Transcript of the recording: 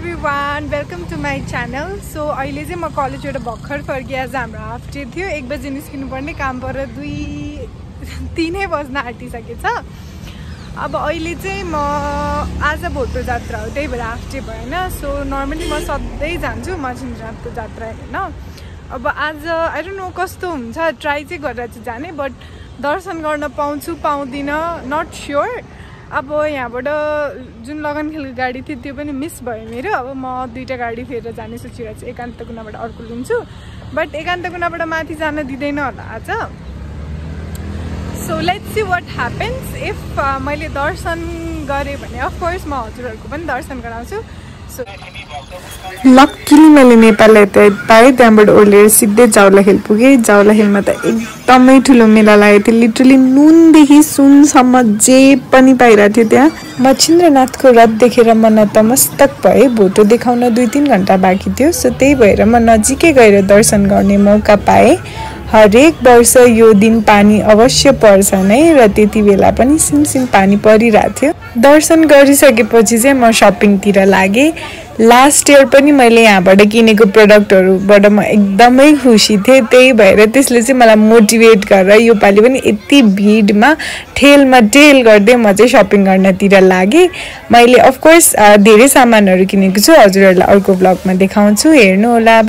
everyone, welcome to my channel. So अहिले चाहिँ म कलेजबाट भर्खर फर्के आज हाम्रो हाफ डे थियो 1 बजे निस्किनु पर्ने काम पर 2-3 बज्न आँटिसकेछ अब अहिले चाहिँ म आज भोटो जात्रा हो त्यही भएर हाफ डे भएन सो नर्मली म सधैँ जान्छु मचिन्द्रनाथको जात्रा हेर्न अब आज आई डोन्ट नो कस्तो हुन्छ ट्राई चाहिँ गरेर चाहिँ जाने बट दर्शन गर्न पाउँछु पाउँदिन नट स्योर अब यहाँबाट जुन लगनखेलको गाडी थियो त्यो पनि मिस भयो मेरो अब म दुईटा गाडी फेरेर जाने सोचिरहेको छु एकान्त कुनाबाट अर्को लिन्छु बट एकान्त कुनाबाट माथि जान दिँदैन होला आज so let's see what happens if मैले दर्शन गरेँ भने अफकोर्स म हजुरहरूको पनि दर्शन गराउँछु लक्कीली मैले नेपाल यातायात पाएँ त्यहाँबाट ओर्लेर सिधै जाउलाखेल पुगेँ जाउलाखेलमा त एकदमै ठुलो मेला लागेको थियो लिटरली नुनदेखि सुनसम्म जे पनि पाइरहेको थियो त्यहाँ मचिन्द्रनाथको रथ देखेर म नतमस्तक भएँ भोटो देखाउन 2-3 घन्टा बाँकी थियो सो त्यही भएर म नजिकै गएर दर्शन गर्ने मौका पाएँ हरेक वर्ष यो दिन पानी अवश्य पर्छ नै र त्यति बेला पनि सिमसिम पानी परिरहेको थियो दर्शन गरिसकेपछि चाहिँ म शपिङतिर लागेँ लास्ट इयर पनि मैले यहाँबाट किनेको प्रोडक्टहरुबाट म एकदमै खुसी थिएँ त्यही भएर त्यसले चाहिँ मलाई मोटिभेट गरेर यो पालि पनि यति भिडमा ठेलमा टेल गर्दै म चाहिँ शपिङ गर्नतिर लागेँ मैले अफ कोर्स धेरै सामानहरु किनेको छु हजुरहरुलाई अर्को ब्लगमा देखाउँछु हेर्नु होला